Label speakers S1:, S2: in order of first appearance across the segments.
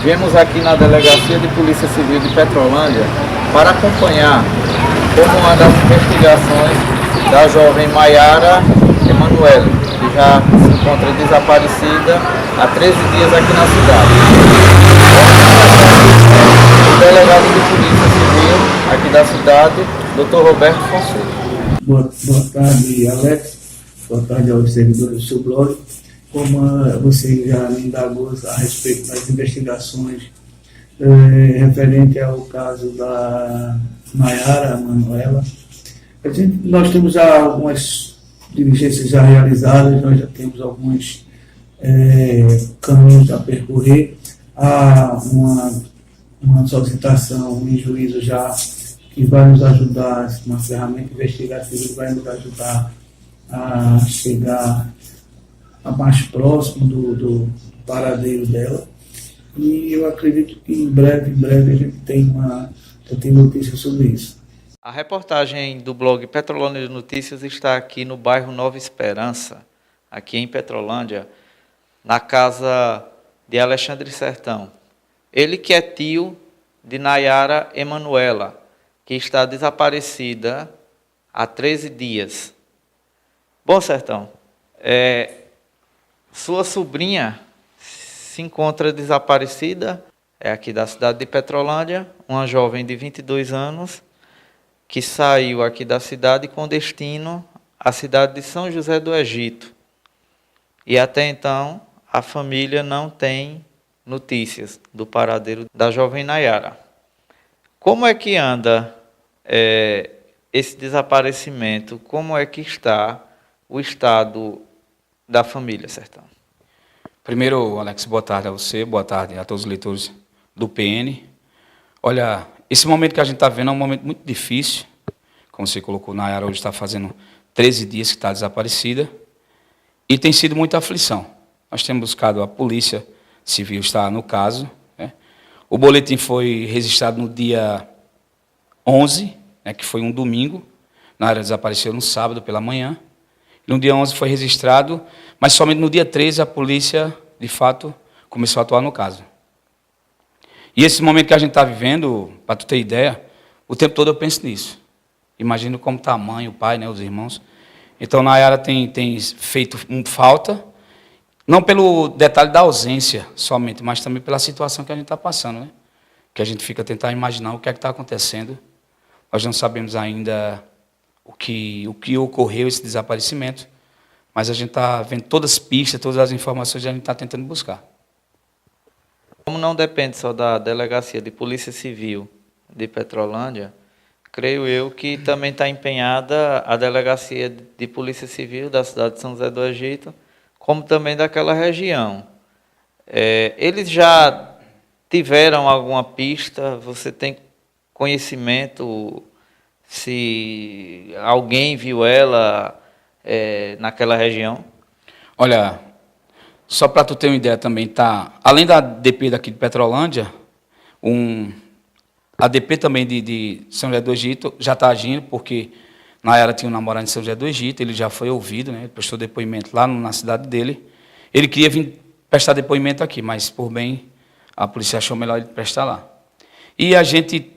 S1: Viemos aqui na Delegacia de Polícia Civil de Petrolândia para acompanhar como andam as investigações da jovem Maiara Emanuele, que já se encontra desaparecida há 13 dias aqui na cidade. O delegado de Polícia Civil aqui da cidade, Dr. Roberto Fonseca.
S2: Boa tarde, Alex. Boa tarde aos servidores do seu blog. Como você já me indagou a respeito das investigações referente ao caso da Maiara Emanuele, nós temos já algumas diligências já realizadas, nós já temos alguns caminhos a percorrer. Há uma solicitação em juízo já que vai nos ajudar, uma ferramenta investigativa que vai nos ajudar a chegar a mais próximo do paradeiro dela. E eu acredito que em breve a gente já tem notícias sobre isso.
S1: A reportagem do blog Petrolândia de Notícias está aqui no bairro Nova Esperança, aqui em Petrolândia, na casa de Alexandre Sertão. Ele que é tio de Nayara Emanuela, que está desaparecida há 13 dias. Bom, Sertão, sua sobrinha se encontra desaparecida, é aqui da cidade de Petrolândia, uma jovem de 22 anos, que saiu aqui da cidade com destino à cidade de São José do Egito. E até então, a família não tem notícias do paradeiro da jovem Nayara. Como é que anda esse desaparecimento? Como é que está o estado da família, Sertão?
S3: Primeiro, Alex, boa tarde a você, boa tarde a todos os leitores do PN. Olha, esse momento que a gente está vendo é um momento muito difícil. Como você colocou, Nayara hoje está fazendo 13 dias que está desaparecida. E tem sido muita aflição. Nós temos buscado, a Polícia Civil está no caso. O boletim foi registrado no dia 11, que foi um domingo. Nayara desapareceu no sábado pela manhã. No dia 11 foi registrado, mas somente no dia 13 a polícia, de fato, começou a atuar no caso. E esse momento que a gente está vivendo, para tu ter ideia, o tempo todo eu penso nisso. Imagino como está a mãe, o pai, os irmãos. Então, Nayara tem feito falta, não pelo detalhe da ausência somente, mas também pela situação que a gente está passando, que a gente fica tentando imaginar o que é que está acontecendo. Nós não sabemos ainda o que ocorreu, esse desaparecimento, mas a gente está vendo todas as pistas, todas as informações que a gente está tentando buscar.
S1: Como não depende só da Delegacia de Polícia Civil de Petrolândia, creio eu que também está empenhada a Delegacia de Polícia Civil da cidade de São José do Egito, como também daquela região. Eles já tiveram alguma pista? Você tem conhecimento se alguém viu ela naquela região?
S3: Olha, só para tu ter uma ideia também, além da DP daqui de Petrolândia, a DP também de São José do Egito já está agindo, porque Nayara tinha um namorado em São José do Egito, ele já foi ouvido, ele prestou depoimento lá na cidade dele. Ele queria vir prestar depoimento aqui, mas por bem a polícia achou melhor ele prestar lá. E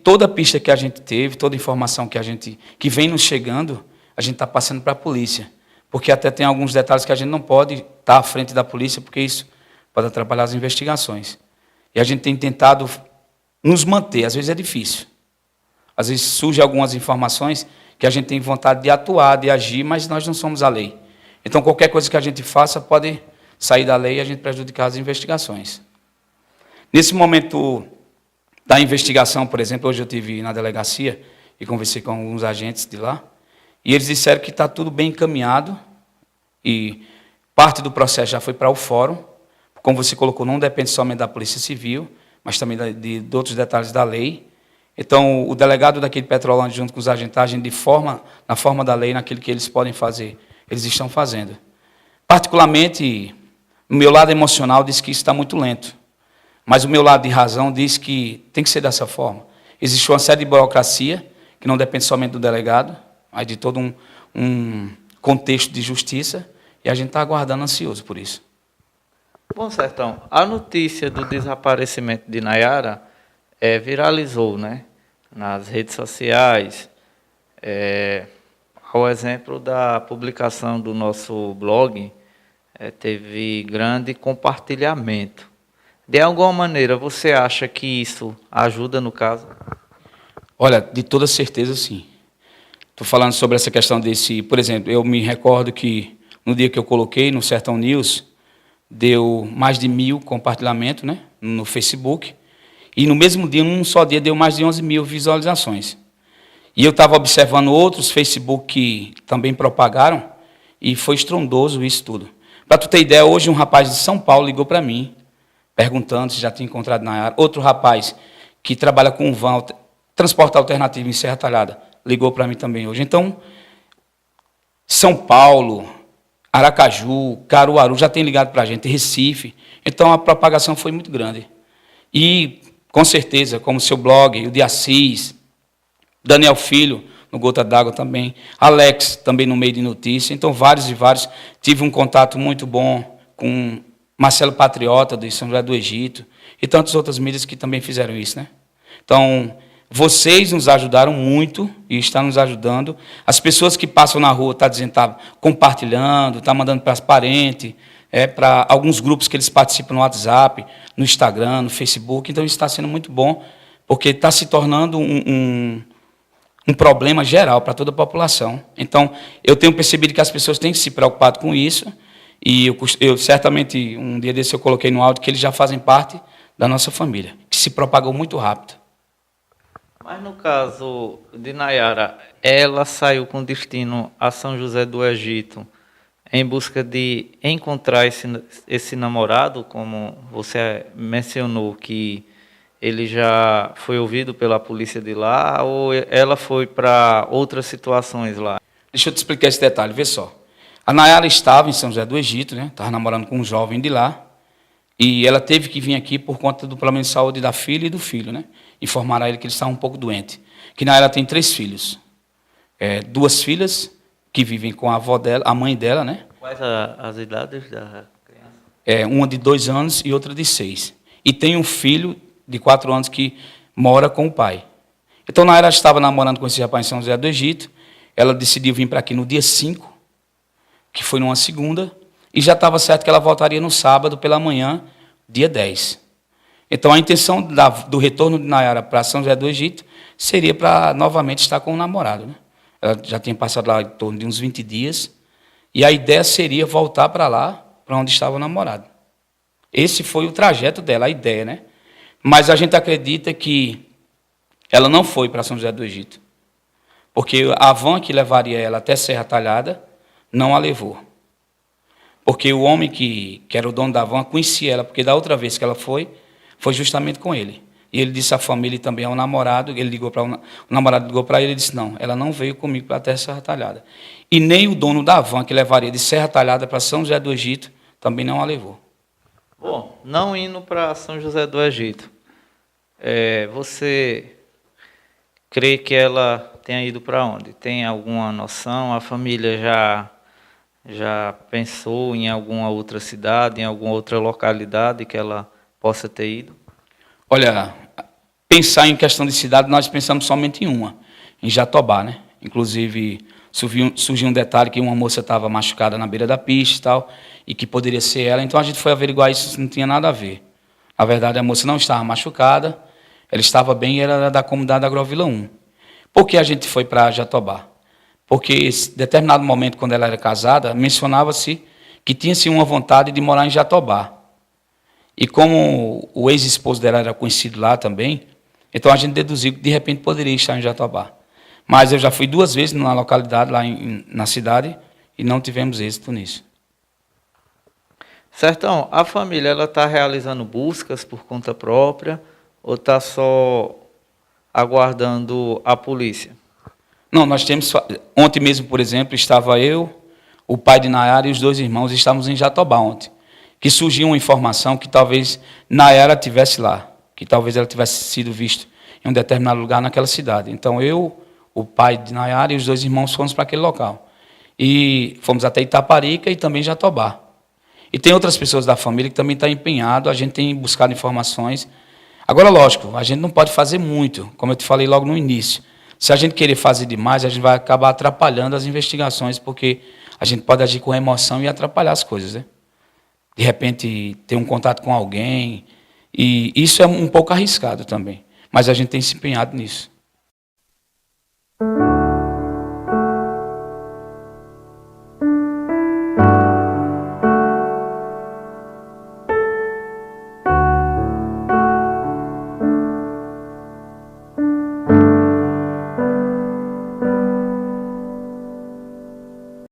S3: toda a pista que a gente teve, toda a informação que vem nos chegando, a gente está passando para a polícia. Porque até tem alguns detalhes que a gente não pode estar à frente da polícia, porque isso pode atrapalhar as investigações. E a gente tem tentado nos manter, às vezes é difícil. Às vezes surgem algumas informações que a gente tem vontade de atuar, de agir, mas nós não somos a lei. Então, qualquer coisa que a gente faça pode sair da lei e a gente prejudicar as investigações. Nesse momento da investigação, por exemplo, hoje eu estive na delegacia e conversei com alguns agentes de lá, e eles disseram que está tudo bem encaminhado, e parte do processo já foi para o fórum. Como você colocou, não depende somente da Polícia Civil, mas também de outros detalhes da lei. Então, o delegado daqui de Petrolândia, junto com os agentes, agem na forma da lei, naquilo que eles podem fazer, eles estão fazendo. Particularmente, o meu lado emocional diz que isso está muito lento. Mas o meu lado de razão diz que tem que ser dessa forma. Existe uma série de burocracia, que não depende somente do delegado, mas de todo um contexto de justiça, e a gente está aguardando ansioso por isso.
S1: Bom, Sertão, a notícia do desaparecimento de Nayara viralizou, né, nas redes sociais, ao exemplo da publicação do nosso blog, teve grande compartilhamento. De alguma maneira, você acha que isso ajuda no caso?
S3: Olha, de toda certeza, sim. Estou falando sobre essa questão desse... Por exemplo, eu me recordo que no dia que eu coloquei no Sertão News, deu mais de 1.000 compartilhamentos, né, no Facebook. E no mesmo dia, num só dia, deu mais de 11.000 visualizações. E eu estava observando outros Facebook que também propagaram, e foi estrondoso isso tudo. Para tu ter ideia, hoje um rapaz de São Paulo ligou para mim, perguntando se já tinha encontrado Nayara. Outro rapaz que trabalha com van, transporte alternativo em Serra Talhada, ligou para mim também hoje. Então, São Paulo, Aracaju, Caruaru já tem ligado para a gente, Recife. Então, a propagação foi muito grande. E, com certeza, como o seu blog, o de Assis, Daniel Filho, no Gota d'Água também, Alex, também no Meio de Notícia. Então, vários e vários. Tive um contato muito bom com Marcelo Patriota, de São José do Egito, e tantas outras mídias que também fizeram isso, né? Então, vocês nos ajudaram muito e estão nos ajudando. As pessoas que passam na rua estão dizendo, tá compartilhando, tá mandando para as parentes, para alguns grupos que eles participam no WhatsApp, no Instagram, no Facebook. Então, isso está sendo muito bom, porque está se tornando um problema geral para toda a população. Então, eu tenho percebido que as pessoas têm se preocupado com isso, e eu certamente, um dia desse eu coloquei no áudio que eles já fazem parte da nossa família, que se propagou muito rápido.
S1: Mas no caso de Nayara, ela saiu com destino a São José do Egito em busca de encontrar esse namorado, como você mencionou, que ele já foi ouvido pela polícia de lá, ou ela foi para outras situações lá?
S3: Deixa eu te explicar esse detalhe, vê só. A Nayara estava em São José do Egito, né? Estava namorando com um jovem de lá, e ela teve que vir aqui por conta do problema de saúde da filha e do filho, né? Informaram a ele que ele estava um pouco doente. Que Nayara tem 3 filhos. 2 filhas que vivem com a avó dela, a mãe dela, né?
S1: Quais as idades da criança?
S3: Uma de 2 anos e outra de 6. E tem um filho de 4 anos que mora com o pai. Então, Nayara estava namorando com esse rapaz em São José do Egito. Ela decidiu vir para aqui no dia 5, que foi numa segunda, e já estava certo que ela voltaria no sábado pela manhã, dia 10. Então, a intenção do retorno de Nayara para São José do Egito seria para novamente estar com o namorado, né? Ela já tinha passado lá em torno de uns 20 dias, e a ideia seria voltar para lá, para onde estava o namorado. Esse foi o trajeto dela, a ideia, né? Mas a gente acredita que ela não foi para São José do Egito, porque a van que levaria ela até Serra Talhada não a levou. Porque o homem que era o dono da van conhecia ela, porque da outra vez que ela foi justamente com ele. E ele disse à família e também ao namorado, ele ligou para o namorado ligou para ele e disse, não, ela não veio comigo para até Serra Talhada. E nem o dono da van que levaria de Serra Talhada para São José do Egito também não a levou.
S1: Bom, não indo para São José do Egito, você crê que ela tenha ido para onde? Tem alguma noção? A família já pensou em alguma outra cidade, em alguma outra localidade que ela possa ter ido?
S3: Olha, pensar em questão de cidade, nós pensamos somente em uma, em Jatobá, né? Inclusive, surgiu um detalhe que uma moça estava machucada na beira da pista e tal, e que poderia ser ela, então a gente foi averiguar isso, não tinha nada a ver. Na verdade, a moça não estava machucada, ela estava bem e era da comunidade Agrovila 1. Por que a gente foi para Jatobá? Porque, em determinado momento, quando ela era casada, mencionava-se que tinha-se uma vontade de morar em Jatobá. E como o ex-esposo dela era conhecido lá também, então a gente deduziu que, de repente, poderia estar em Jatobá. Mas eu já fui 2 vezes na localidade, lá na cidade, e não tivemos êxito nisso.
S1: Sertão, a família está realizando buscas por conta própria ou está só aguardando a polícia?
S3: Não, nós temos... Ontem mesmo, por exemplo, estava eu, o pai de Nayara e os 2 irmãos, estávamos em Jatobá ontem, que surgiu uma informação que talvez Nayara estivesse lá, que talvez ela tivesse sido vista em um determinado lugar naquela cidade. Então, eu, o pai de Nayara e os 2 irmãos fomos para aquele local. E fomos até Itaparica e também Jatobá. E tem outras pessoas da família que também estão empenhadas, a gente tem buscado informações. Agora, lógico, a gente não pode fazer muito, como eu te falei logo no início. Se a gente querer fazer demais, a gente vai acabar atrapalhando as investigações, porque a gente pode agir com emoção e atrapalhar as coisas, né? De repente, ter um contato com alguém, e isso é um pouco arriscado também. Mas a gente tem se empenhado nisso.